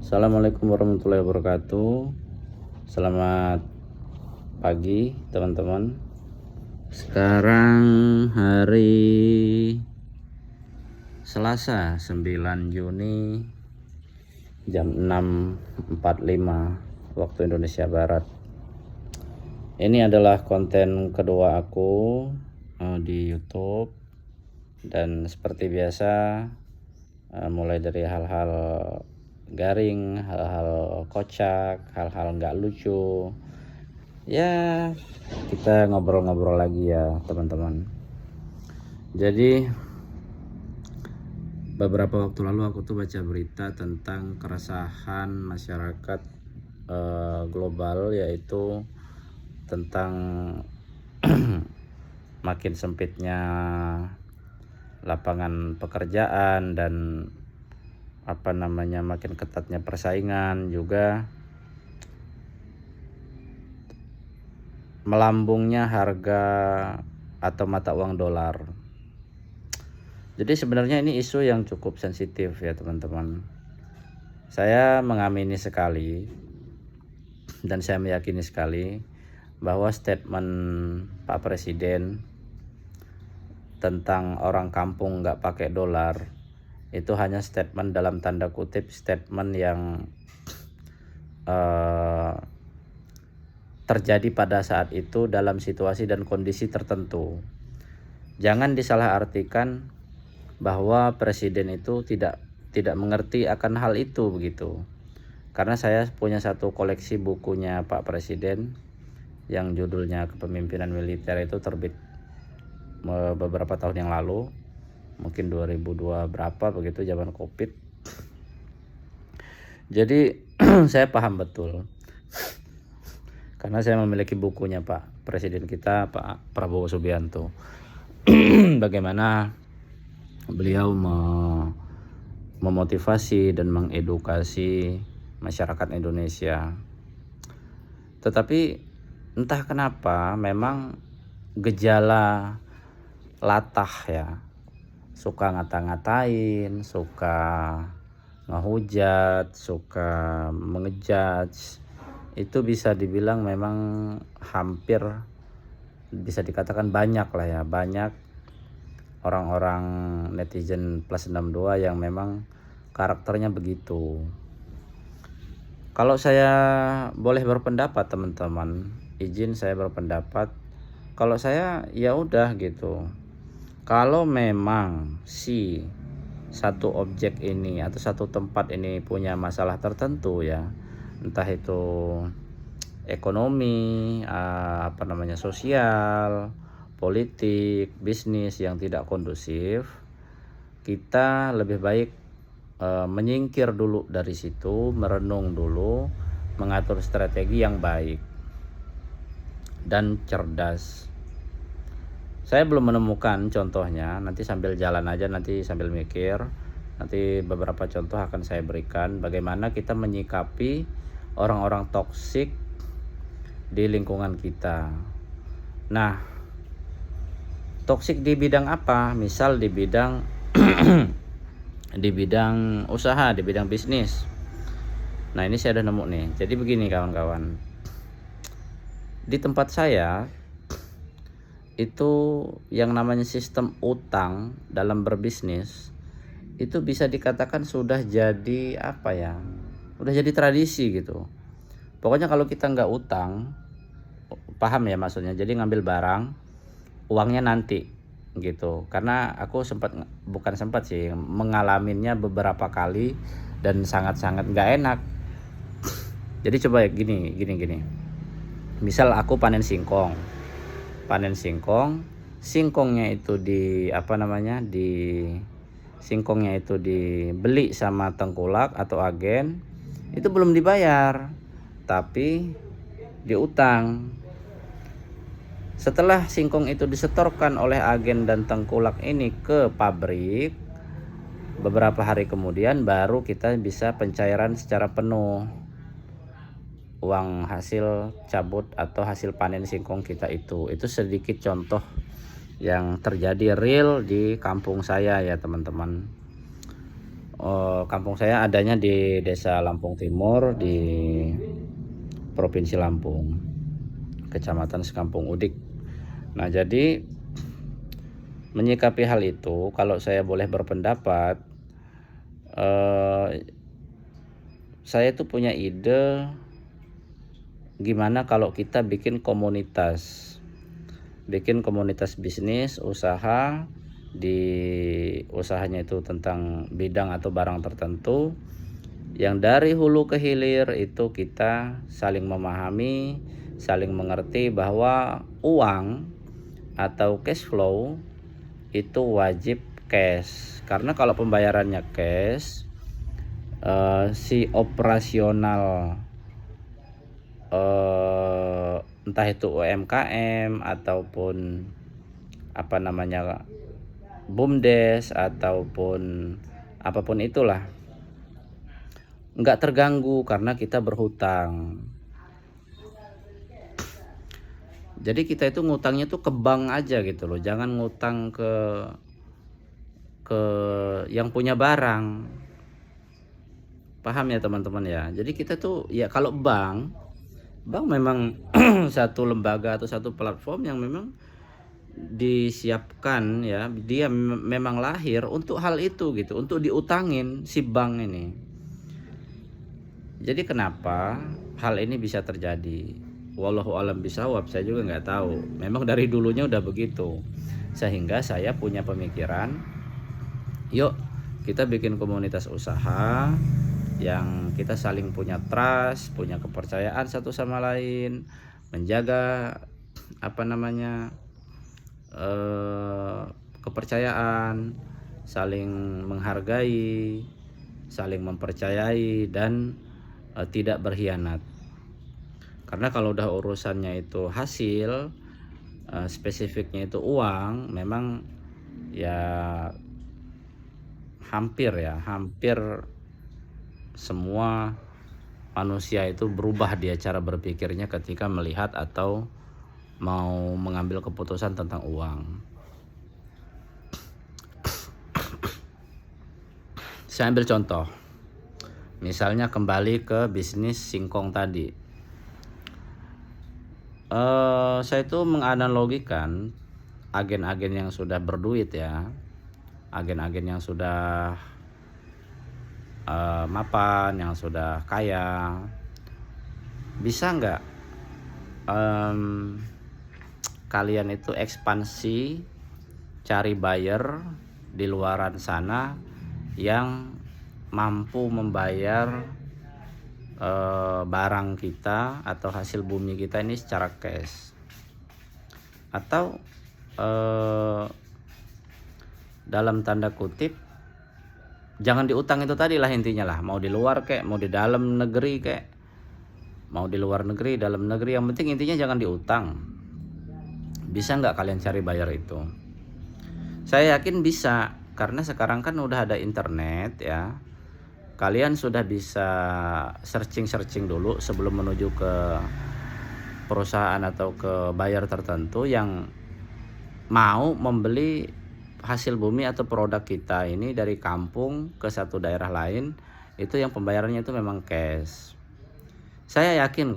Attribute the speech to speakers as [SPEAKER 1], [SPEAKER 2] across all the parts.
[SPEAKER 1] Assalamualaikum warahmatullahi wabarakatuh. Selamat pagi teman-teman. Sekarang hari Selasa 9 Juni jam 6.45 waktu Indonesia Barat. Ini adalah konten kedua aku di YouTube, dan seperti biasa mulai dari hal-hal garing, hal-hal kocak, hal-hal nggak lucu, ya kita ngobrol-ngobrol lagi ya teman-teman. Jadi beberapa waktu lalu aku tuh baca berita tentang keresahan masyarakat global, yaitu tentang makin sempitnya lapangan pekerjaan dan makin ketatnya persaingan, juga melambungnya harga atau mata uang dolar. Jadi sebenarnya ini isu yang cukup sensitif ya teman-teman. Saya mengamini sekali dan saya meyakini sekali bahwa statement Pak Presiden tentang orang kampung nggak pakai dolar itu hanya statement dalam tanda kutip, statement yang terjadi pada saat itu dalam situasi dan kondisi tertentu. Jangan disalahartikan bahwa presiden itu tidak mengerti akan hal itu begitu. Karena saya punya satu koleksi bukunya Pak Presiden yang judulnya Kepemimpinan Militer, itu terbit beberapa tahun yang lalu, mungkin 2002 berapa begitu, zaman Covid. Jadi saya paham betul, karena saya memiliki bukunya Pak Presiden kita, Pak Prabowo Subianto. Bagaimana beliau memotivasi dan mengedukasi masyarakat Indonesia. Tetapi entah kenapa memang gejala latah ya, suka ngata-ngatain, suka ngehujat, suka mengejudge, itu bisa dibilang memang hampir bisa dikatakan banyak lah ya, banyak orang-orang netizen plus 62 yang memang karakternya begitu. Kalau saya boleh berpendapat teman-teman, izin saya berpendapat, kalau saya ya udah gitu. Kalau memang si satu objek ini atau satu tempat ini punya masalah tertentu ya, entah itu ekonomi, sosial, politik, bisnis yang tidak kondusif, kita lebih baik menyingkir dulu dari situ, merenung dulu, mengatur strategi yang baik dan cerdas. Saya belum menemukan contohnya, nanti sambil jalan aja, nanti sambil mikir, nanti beberapa contoh akan saya berikan bagaimana kita menyikapi orang-orang toksik di lingkungan kita. Nah, toksik di bidang apa? Misal di bidang di bidang usaha, di bidang bisnis. Nah, ini saya udah nemu nih. Jadi begini kawan-kawan, di tempat saya itu yang namanya sistem utang dalam berbisnis itu bisa dikatakan sudah jadi udah jadi tradisi gitu. Pokoknya kalau kita nggak utang, paham ya maksudnya, jadi ngambil barang, uangnya nanti gitu. Karena aku bukan sempat sih, mengalaminya beberapa kali dan sangat-sangat nggak enak. Jadi coba ya gini. Misal aku panen singkongnya itu singkongnya itu dibeli sama tengkulak atau agen, itu belum dibayar tapi diutang. Setelah singkong itu disetorkan oleh agen dan tengkulak ini ke pabrik, beberapa hari kemudian baru kita bisa pencairan secara penuh uang hasil cabut atau hasil panen singkong kita itu. Itu sedikit contoh yang terjadi real di kampung saya ya teman-teman. Kampung saya adanya di Desa Lampung Timur di Provinsi Lampung, Kecamatan Sekampung Udik. Nah, jadi menyikapi hal itu, kalau saya boleh berpendapat, eh, saya tuh punya ide gimana kalau kita bikin komunitas bisnis usaha, di usahanya itu tentang bidang atau barang tertentu yang dari hulu ke hilir itu kita saling memahami, saling mengerti bahwa uang atau cash flow itu wajib cash, karena kalau pembayarannya cash, si operasional, entah itu UMKM ataupun apa namanya BUMDes ataupun apapun itulah, nggak terganggu karena kita berhutang. Jadi kita itu ngutangnya tuh ke bank aja gitu loh, jangan ngutang ke yang punya barang. Paham ya teman-teman ya. Jadi kita tuh ya kalau bank memang satu lembaga atau satu platform yang memang disiapkan ya, dia memang lahir untuk hal itu gitu, untuk diutangin si bank ini. Jadi kenapa hal ini bisa terjadi? Wallahu alam bisawab, saya juga nggak tahu. Memang dari dulunya udah begitu. Sehingga saya punya pemikiran, yuk kita bikin komunitas usaha yang kita saling punya trust, punya kepercayaan satu sama lain, menjaga apa namanya kepercayaan, saling menghargai, saling mempercayai, dan tidak berkhianat. Karena kalau udah urusannya itu hasil, spesifiknya itu uang, memang ya hampir semua manusia itu berubah dia cara berpikirnya ketika melihat atau mau mengambil keputusan tentang uang. Saya ambil contoh, misalnya kembali ke bisnis singkong tadi. Saya itu menganalogikan agen-agen yang sudah berduit ya, agen-agen yang sudah mapan, yang sudah kaya, bisa nggak kalian itu ekspansi, cari buyer di luaran sana yang mampu membayar barang kita atau hasil bumi kita ini secara cash, atau dalam tanda kutip jangan diutang, itu tadi lah intinya lah, mau di luar kek, mau di dalam negeri kek, mau di luar negeri, dalam negeri, yang penting intinya jangan diutang. Bisa nggak kalian cari buyer itu? Saya yakin bisa, karena sekarang kan udah ada internet ya. Kalian sudah bisa searching dulu sebelum menuju ke perusahaan atau ke buyer tertentu yang mau membeli hasil bumi atau produk kita ini dari kampung ke satu daerah lain, itu yang pembayarannya itu memang cash. Saya yakin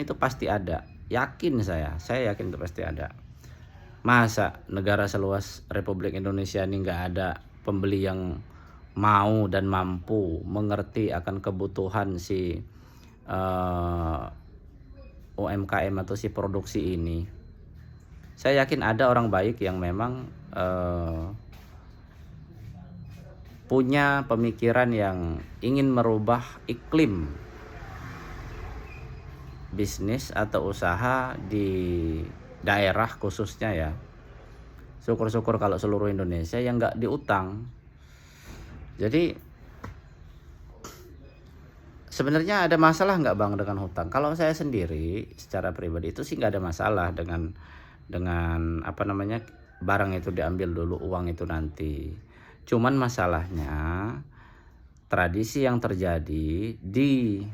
[SPEAKER 1] itu pasti ada. Saya yakin itu pasti ada. Masa negara seluas Republik Indonesia ini nggak ada pembeli yang mau dan mampu mengerti akan kebutuhan si UMKM atau si produksi ini? Saya yakin ada orang baik yang memang punya pemikiran yang ingin merubah iklim bisnis atau usaha di daerah khususnya ya. Syukur-syukur kalau seluruh Indonesia yang nggak diutang. Jadi sebenarnya ada masalah nggak Bang dengan hutang? Kalau saya sendiri secara pribadi itu sih nggak ada masalah dengan apa namanya barang itu diambil dulu, uang itu nanti. Cuman masalahnya tradisi yang terjadi di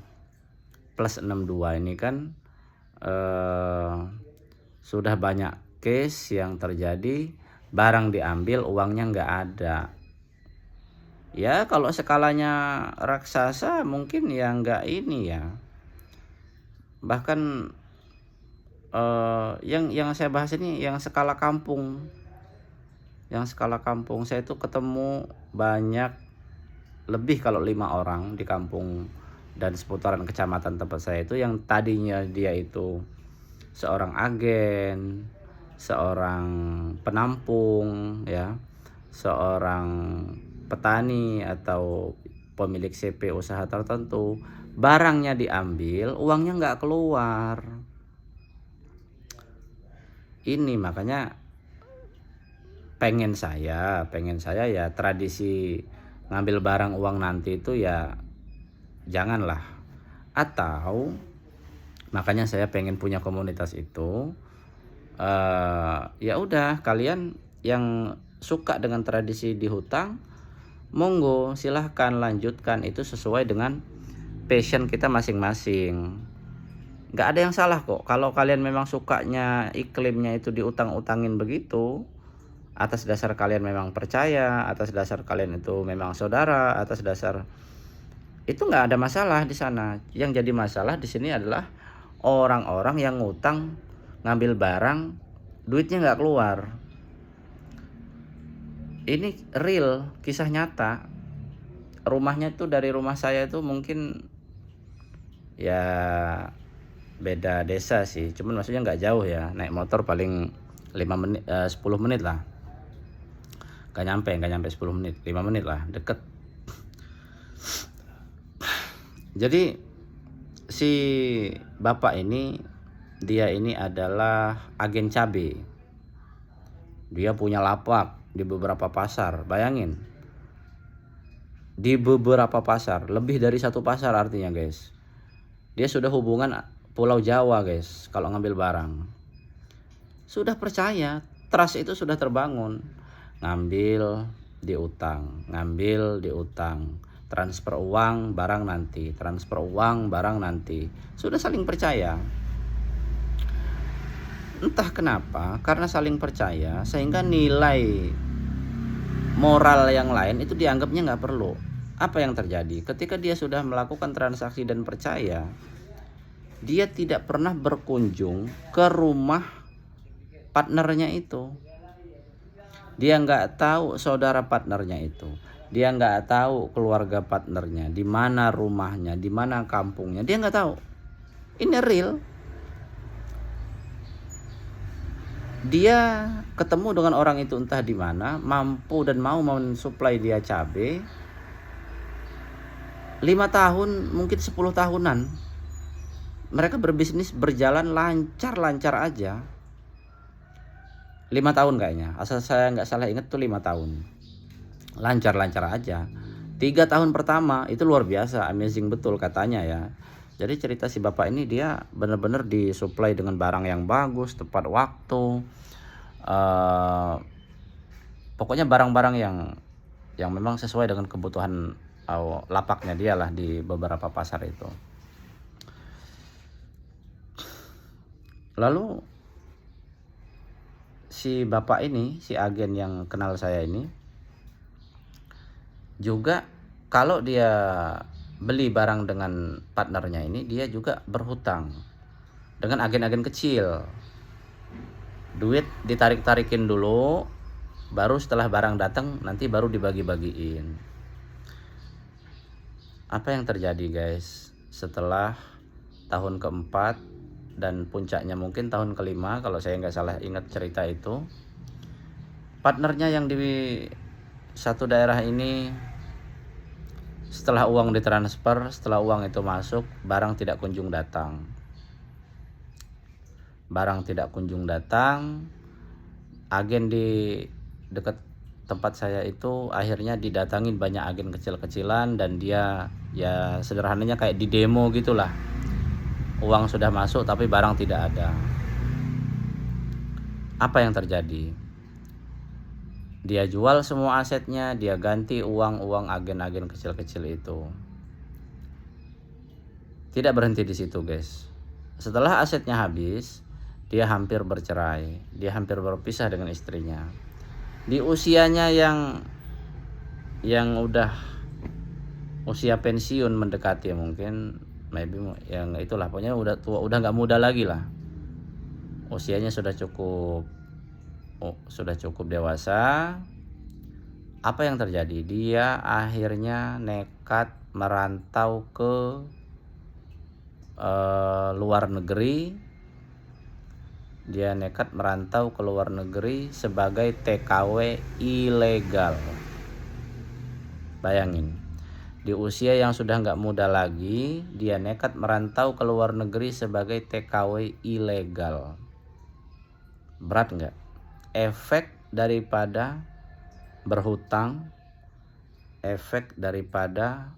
[SPEAKER 1] plus 62 ini kan sudah banyak case yang terjadi, barang diambil uangnya nggak ada. Ya kalau skalanya raksasa mungkin ya nggak ini ya. Bahkan yang saya bahas ini yang skala kampung. Yang skala kampung saya itu ketemu banyak, lebih kalau 5 orang di kampung dan seputaran kecamatan tempat saya itu, yang tadinya dia itu seorang agen, seorang penampung ya, seorang petani atau pemilik CP usaha tertentu, barangnya diambil, uangnya nggak keluar. Ini makanya pengen saya ya tradisi ngambil barang uang nanti itu ya janganlah. Atau makanya saya pengen punya komunitas itu, ya udah, kalian yang suka dengan tradisi dihutang, monggo silahkan lanjutkan, itu sesuai dengan passion kita masing-masing. Nggak ada yang salah kok kalau kalian memang sukanya iklimnya itu diutang-utangin begitu, atas dasar kalian memang percaya, atas dasar kalian itu memang saudara, atas dasar itu nggak ada masalah di sana. Yang jadi masalah di sini adalah orang-orang yang ngutang, ngambil barang, duitnya nggak keluar. Ini real, kisah nyata. Rumahnya itu dari rumah saya itu mungkin ya beda desa sih, cuman maksudnya nggak jauh ya, naik motor paling 5 menit 10 menit lah. Nggak nyampe 10 menit, 5 menit lah, deket. Jadi si bapak ini, dia ini adalah agen cabe. Dia punya lapak di beberapa pasar, bayangin. Di beberapa pasar, lebih dari satu pasar artinya guys. Dia sudah hubungan Pulau Jawa guys, kalau ngambil barang. Sudah percaya, trust itu sudah terbangun. Ngambil diutang, transfer uang barang nanti, sudah saling percaya. Entah kenapa, karena saling percaya sehingga nilai moral yang lain itu dianggapnya nggak perlu. Apa yang terjadi ketika dia sudah melakukan transaksi dan percaya, dia tidak pernah berkunjung ke rumah partnernya itu. Dia nggak tahu saudara partnernya itu, dia nggak tahu keluarga partnernya, di mana rumahnya, di mana kampungnya, dia nggak tahu. Ini real. Dia ketemu dengan orang itu entah di mana, mampu dan mau mensuplai dia cabai 5 tahun, mungkin 10 tahunan. Mereka berbisnis berjalan lancar-lancar aja. 5 tahun kayaknya, asal saya nggak salah ingat tuh 5 tahun. Lancar-lancar aja. 3 tahun pertama itu luar biasa, amazing betul katanya ya. Jadi cerita si bapak ini, dia benar-benar disuplai dengan barang yang bagus, tepat waktu. Pokoknya barang-barang yang memang sesuai dengan kebutuhan lapaknya dia lah di beberapa pasar itu. Lalu si bapak ini, si agen yang kenal saya ini, juga kalau dia beli barang dengan partnernya ini, dia juga berhutang dengan agen-agen kecil. Duit ditarik-tarikin dulu, baru setelah barang datang nanti baru dibagi-bagiin. Apa yang terjadi guys setelah tahun keempat dan puncaknya mungkin tahun kelima, kalau saya nggak salah ingat cerita itu, partnernya yang di satu daerah ini, setelah uang ditransfer, setelah uang itu masuk, barang tidak kunjung datang. Agen di dekat tempat saya itu akhirnya didatangin banyak agen kecil-kecilan, dan dia ya sederhananya kayak di demo gitulah. Uang sudah masuk tapi barang tidak ada. Apa yang terjadi? Dia jual semua asetnya, dia ganti uang agen-agen kecil-kecil itu. Tidak berhenti di situ guys. Setelah asetnya habis, dia hampir bercerai, dia hampir berpisah dengan istrinya. Di usianya yang yang udah usia pensiun mendekati ya, mungkin maybe yang itulah, pokoknya udah tua, udah nggak muda lagi lah, usianya sudah cukup dewasa. Apa yang terjadi? Dia akhirnya nekat merantau ke luar negeri. Dia nekat merantau ke luar negeri sebagai TKW ilegal. Bayangin, di usia yang sudah nggak muda lagi, dia nekat merantau ke luar negeri sebagai TKW ilegal. Berat nggak? Efek daripada berhutang, efek daripada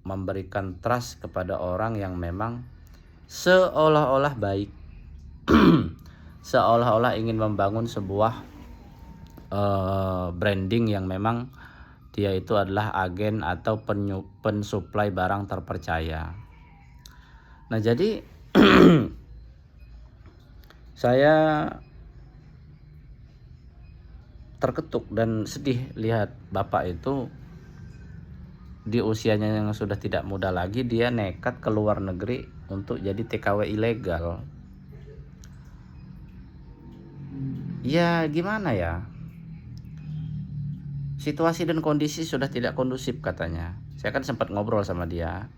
[SPEAKER 1] memberikan trust kepada orang yang memang seolah-olah baik, seolah-olah ingin membangun sebuah branding yang memang dia itu adalah agen atau pensuplai barang terpercaya. Nah, jadi saya terketuk dan sedih lihat bapak itu di usianya yang sudah tidak muda lagi, dia nekat ke luar negeri untuk jadi TKW ilegal. Ya gimana ya, situasi dan kondisi sudah tidak kondusif katanya. Saya kan sempat ngobrol sama dia.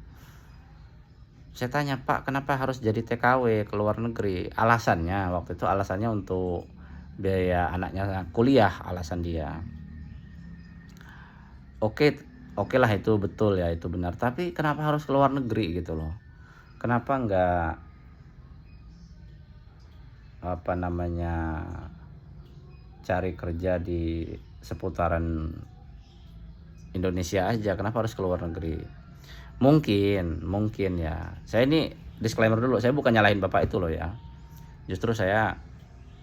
[SPEAKER 1] Saya tanya, Pak, kenapa harus jadi TKW ke luar negeri? Alasannya, waktu itu alasannya untuk biaya anaknya kuliah, alasan dia. Oke lah, itu betul ya, itu benar. Tapi kenapa harus ke luar negeri gitu loh? Kenapa nggak cari kerja di seputaran Indonesia aja? Kenapa harus ke luar negeri? Mungkin ya. Saya ini disclaimer dulu, saya bukan nyalahin bapak itu loh ya. Justru saya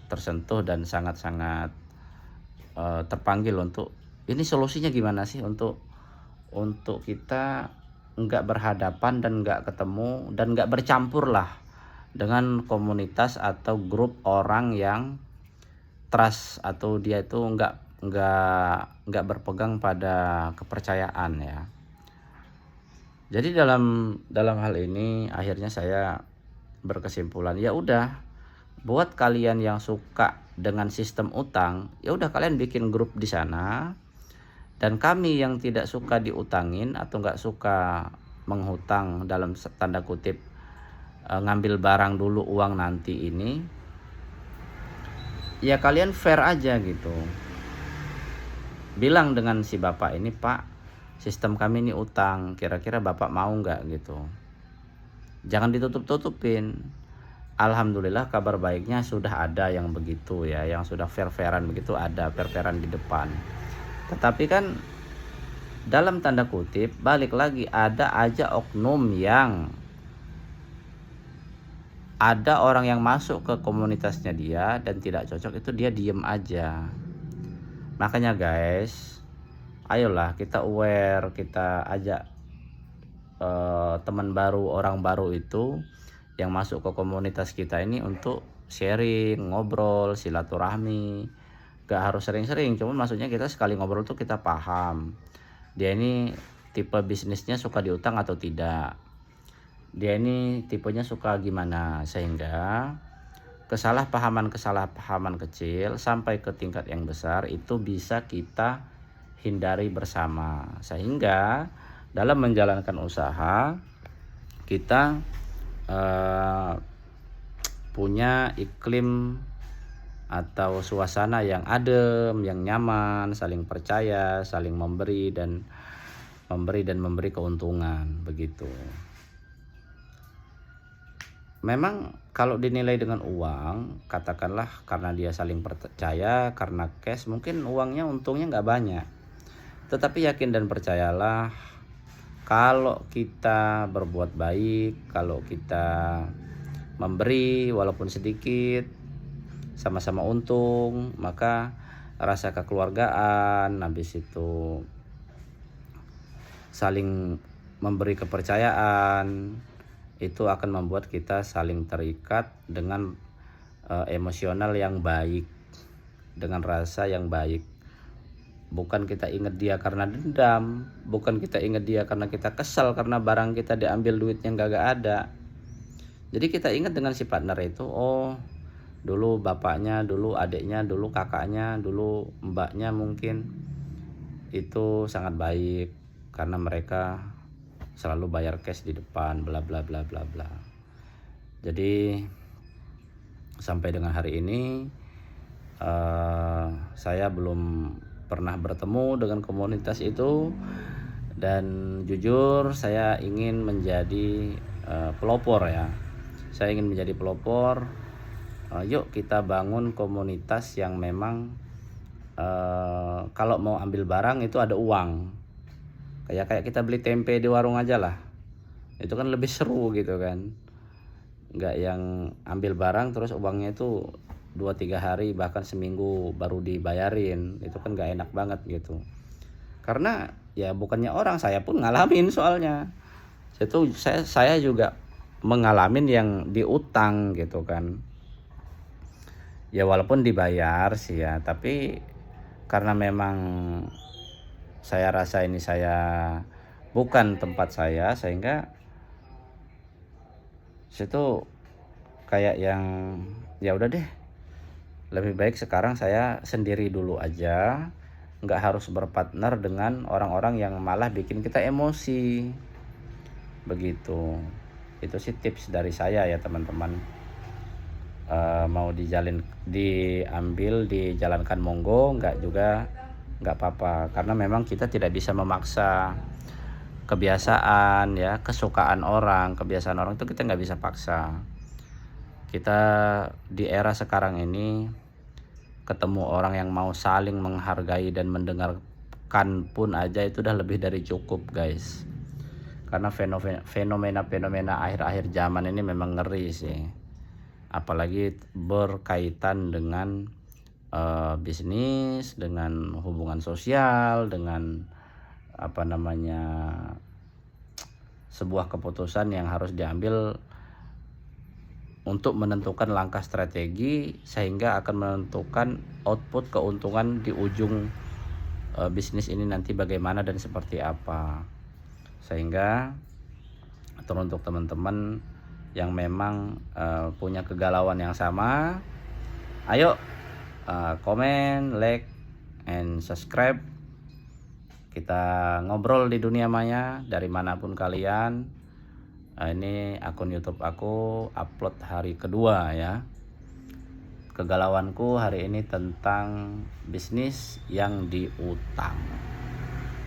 [SPEAKER 1] tersentuh dan sangat-sangat terpanggil untuk ini solusinya gimana sih untuk kita nggak berhadapan dan nggak ketemu dan nggak bercampur lah dengan komunitas atau grup orang yang trust atau dia itu nggak berpegang pada kepercayaan ya. Jadi dalam hal ini akhirnya saya berkesimpulan, ya udah, buat kalian yang suka dengan sistem utang, ya udah kalian bikin grup di sana. Dan kami yang tidak suka diutangin atau nggak suka menghutang dalam tanda kutip, ngambil barang dulu uang nanti ini, ya kalian fair aja gitu. Bilang dengan si bapak ini, Pak, sistem kami ini utang, kira-kira bapak mau nggak gitu. Jangan ditutup-tutupin. Alhamdulillah kabar baiknya sudah ada yang begitu ya, yang sudah fair-fairan begitu, ada fair-fairan di depan. Tetapi kan dalam tanda kutip balik lagi ada aja oknum yang ada orang yang masuk ke komunitasnya dia dan tidak cocok, itu dia diem aja. Makanya guys, ayolah kita aware, kita ajak teman baru, orang baru itu yang masuk ke komunitas kita ini untuk sharing, ngobrol, silaturahmi. Gak harus sering-sering, cuman maksudnya kita sekali ngobrol tuh kita paham dia ini tipe bisnisnya suka diutang atau tidak, dia ini tipenya suka gimana, sehingga kesalahpahaman kecil sampai ke tingkat yang besar itu bisa kita hindari bersama, sehingga dalam menjalankan usaha kita punya iklim atau suasana yang adem, yang nyaman, saling percaya, saling memberi dan memberi keuntungan begitu. Memang kalau dinilai dengan uang, katakanlah karena dia saling percaya, karena cash, mungkin uangnya untungnya nggak banyak. Tetapi yakin dan percayalah, kalau kita berbuat baik, kalau kita memberi walaupun sedikit, sama-sama untung, maka rasa kekeluargaan, habis itu saling memberi kepercayaan, itu akan membuat kita saling terikat dengan emosional yang baik, dengan rasa yang baik. Bukan kita ingat dia karena dendam, bukan kita ingat dia karena kita kesal karena barang kita diambil duitnya gak ada. Jadi kita ingat dengan si partner itu, oh dulu bapaknya, dulu adiknya, dulu kakaknya, dulu mbaknya mungkin itu sangat baik karena mereka selalu bayar cash di depan, bla bla bla bla bla. Jadi sampai dengan hari ini saya belum pernah bertemu dengan komunitas itu, dan jujur saya ingin menjadi pelopor ya. Saya ingin menjadi pelopor. Yuk kita bangun komunitas yang memang kalau mau ambil barang itu ada uang. Kayak kita beli tempe di warung aja lah. Itu kan lebih seru gitu kan. Nggak yang ambil barang terus uangnya itu 2-3 hari bahkan seminggu baru dibayarin. Itu kan nggak enak banget gitu. Karena ya bukannya orang, saya pun ngalamin soalnya. Saya juga mengalamin yang diutang gitu kan. Ya walaupun dibayar sih ya, tapi karena memang saya rasa ini saya bukan tempat saya, sehingga situ kayak yang ya udah deh, lebih baik sekarang saya sendiri dulu aja, nggak harus berpartner dengan orang-orang yang malah bikin kita emosi begitu. Itu sih tips dari saya ya teman-teman. Mau diambil dijalankan monggo, nggak juga nggak apa-apa, karena memang kita tidak bisa memaksa kebiasaan ya, kesukaan orang, kebiasaan orang itu kita nggak bisa paksa. Kita di era sekarang ini ketemu orang yang mau saling menghargai dan mendengarkan pun aja itu udah lebih dari cukup guys. Karena fenomena akhir-akhir zaman ini memang ngeri sih, apalagi berkaitan dengan bisnis, dengan hubungan sosial, dengan sebuah keputusan yang harus diambil untuk menentukan langkah strategi sehingga akan menentukan output keuntungan di ujung bisnis ini nanti bagaimana dan seperti apa. Sehingga teruntuk teman-teman yang memang punya kegalauan yang sama, ayo komen, like, and subscribe. Kita ngobrol di dunia maya dari manapun kalian. Ini akun YouTube aku upload hari kedua ya. Kegalauanku hari ini tentang bisnis yang diutang.